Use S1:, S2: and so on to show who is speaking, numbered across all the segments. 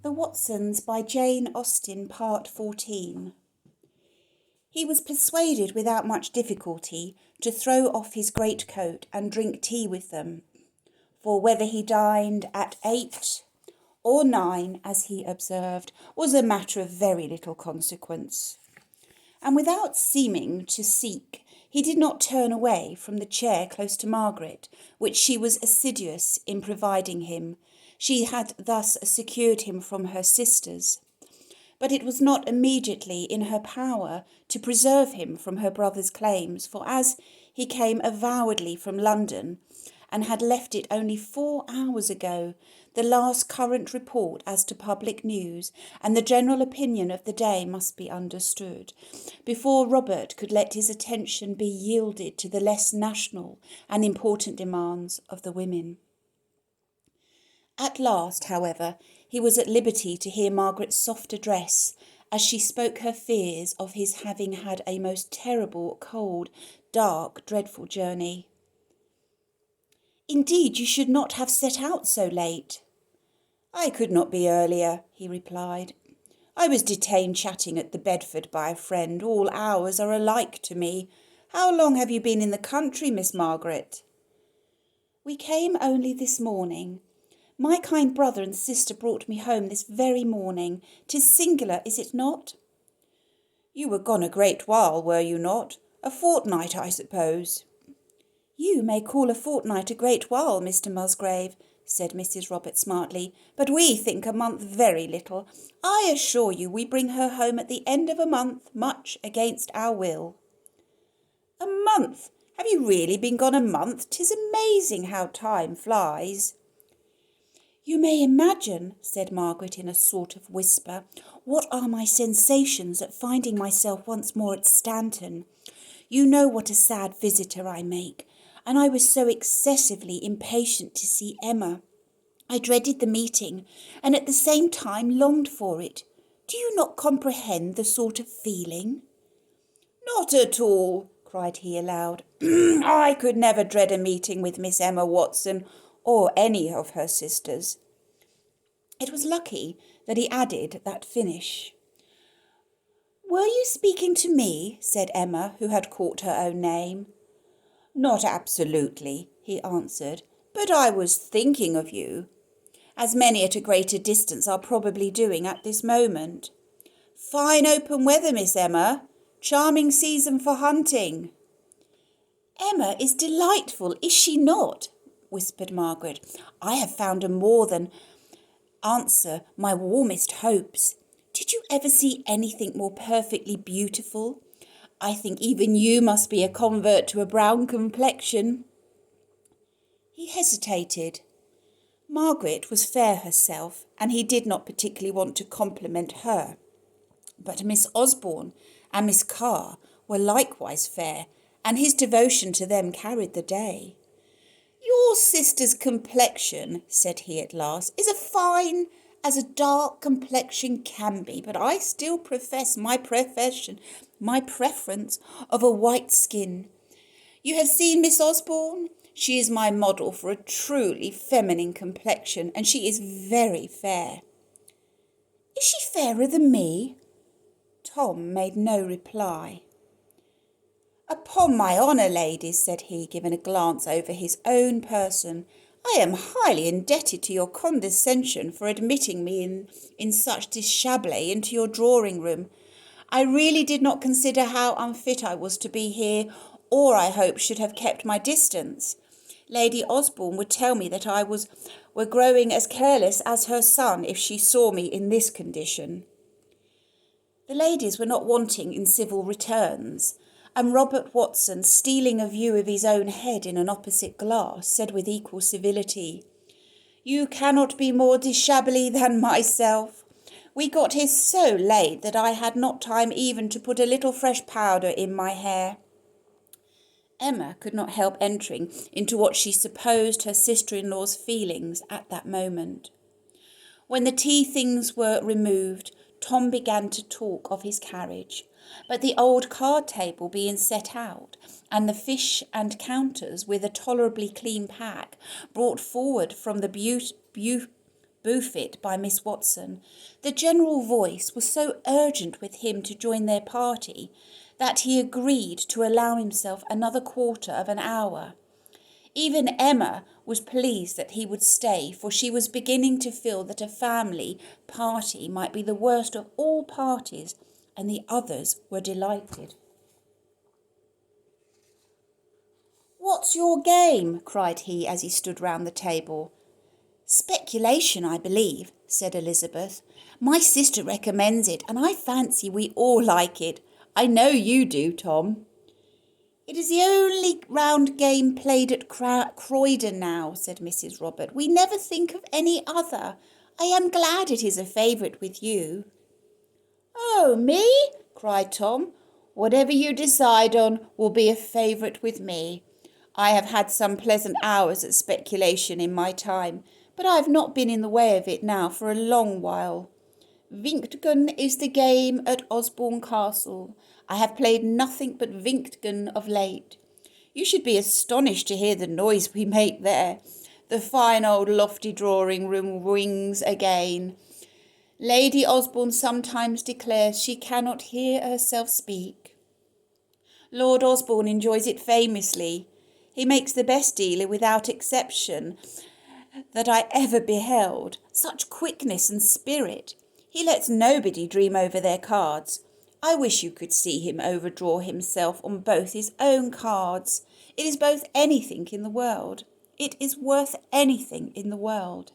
S1: The Watsons by Jane Austen, Part 14. He was persuaded without much difficulty to throw off his greatcoat and drink tea with them, for whether he dined at 8 or 9, as he observed, was a matter of very little consequence. And without seeming to seek, he did not turn away from the chair close to Margaret, which she was assiduous in providing him. She had thus secured him from her sisters. But it was not immediately in her power to preserve him from her brother's claims, for as he came avowedly from London, and had left it only 4 hours ago, the last current report as to public news and the general opinion of the day must be understood, before Robert could let his attention be yielded to the less national and important demands of the women. At last, however, he was at liberty to hear Margaret's soft address, as she spoke her fears of his having had a most terrible, cold, dark, dreadful journey. "Indeed, you should not have set out so late." "I could not be earlier," he replied. "I was detained chatting at the Bedford by a friend. All hours are alike to me. How long have you been in the country, Miss Margaret?" "We came only this morning. My kind brother and sister brought me home this very morning. 'Tis singular, is it not?" "You were gone a great while, were you not? A fortnight, I suppose." "You may call a fortnight a great while, Mr. Musgrave," said Mrs. Robert smartly, "but we think a month very little. I assure you we bring her home at the end of a month, much against our will." "A month? Have you really been gone a month? 'Tis amazing how time flies." "You may imagine," said Margaret in a sort of whisper, "what are my sensations at finding myself once more at Stanton. You know what a sad visitor I make, and I was so excessively impatient to see Emma. I dreaded the meeting, and at the same time longed for it. Do you not comprehend the sort of feeling?" "Not at all," cried he aloud. "I could never dread a meeting with Miss Emma Watson, or any of her sisters." It was lucky that he added that finish. "Were you speaking to me?" said Emma, who had caught her own name. "Not absolutely," he answered, "but I was thinking of you, as many at a greater distance are probably doing at this moment. Fine open weather, Miss Emma. Charming season for hunting." "Emma is delightful, is she not?" whispered Margaret. "I have found her more than answer my warmest hopes. Did you ever see anything more perfectly beautiful? I think even you must be a convert to a brown complexion." He hesitated. Margaret was fair herself, and he did not particularly want to compliment her. But Miss Osborne and Miss Carr were likewise fair, and his devotion to them carried the day. "Your sister's complexion," said he at last, "is as fine as a dark complexion can be, but I still profess my preference of a white skin. You have seen Miss Osborne? She is my model for a truly feminine complexion, and she is very fair." "Is she fairer than me?" Tom made no reply. "Upon my honour, ladies," said he, giving a glance over his own person, "I am highly indebted to your condescension for admitting me in such dishabille into your drawing-room. I really did not consider how unfit I was to be here, or I hope should have kept my distance. Lady Osborne would tell me that I were growing as careless as her son if she saw me in this condition." The ladies were not wanting in civil returns, and Robert Watson, stealing a view of his own head in an opposite glass, said with equal civility, "You cannot be more dishabille than myself. We got here so late that I had not time even to put a little fresh powder in my hair." Emma could not help entering into what she supposed her sister-in-law's feelings at that moment. When the tea things were removed, Tom began to talk of his carriage, but the old card table being set out, and the fish and counters with a tolerably clean pack brought forward from the Beaufort by Miss Watson. The general voice was so urgent with him to join their party that he agreed to allow himself another quarter of an hour. Even Emma was pleased that he would stay, for she was beginning to feel that a family party might be the worst of all parties, and the others were delighted. "What's your game?" cried he as he stood round the table. "Speculation, I believe," said Elizabeth. "My sister recommends it, and I fancy we all like it. I know you do, Tom." "It is the only round game played at Croydon now," said Mrs. Robert. "We never think of any other. I am glad it is a favourite with you." "Oh, me?" cried Tom. "Whatever you decide on will be a favourite with me. I have had some pleasant hours at speculation in my time, but I have not been in the way of it now for a long while. Vinktgun is the game at Osborne Castle. I have played nothing but Vinktgun of late. You should be astonished to hear the noise we make there. The fine old lofty drawing-room rings again. Lady Osborne sometimes declares she cannot hear herself speak. Lord Osborne enjoys it famously. He makes the best dealer without exception that I ever beheld. Such quickness and spirit. He lets nobody dream over their cards. I wish you could see him overdraw himself on both his own cards. It is both anything in the world. It is worth anything in the world."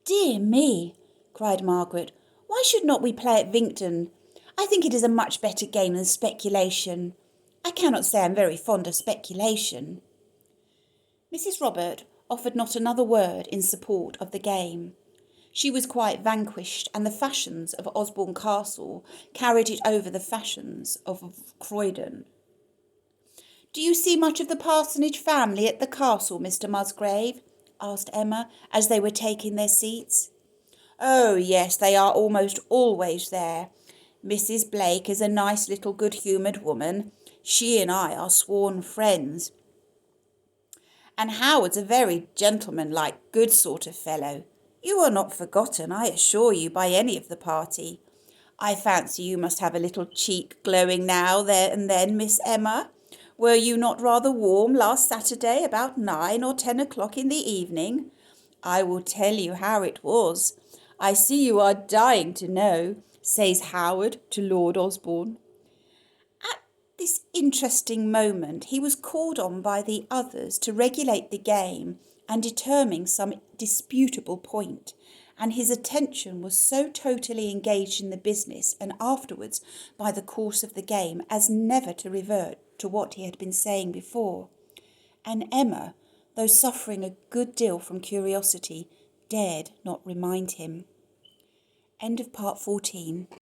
S1: "Dear me," cried Margaret, "why should not we play at Vinkton? I think it is a much better game than speculation. I cannot say I am very fond of speculation." Mrs. Robert offered not another word in support of the game. She was quite vanquished, and the fashions of Osborne Castle carried it over the fashions of Croydon. "Do you see much of the parsonage family at the castle, Mr. Musgrave?" asked Emma, as they were taking their seats. "Oh, yes, they are almost always there. Mrs. Blake is a nice little good-humoured woman. She and I are sworn friends. And Howard's a very gentlemanlike, good sort of fellow. You are not forgotten, I assure you, by any of the party. I fancy you must have a little cheek glowing now there and then, Miss Emma. Were you not rather warm last Saturday about 9 or 10 o'clock in the evening? I will tell you how it was. I see you are dying to know," says Howard to Lord Osborne. At this interesting moment he was called on by the others to regulate the game and determine some disputable point, and his attention was so totally engaged in the business and afterwards by the course of the game as never to revert to what he had been saying before. And Emma, though suffering a good deal from curiosity, dared not remind him. End of part 14.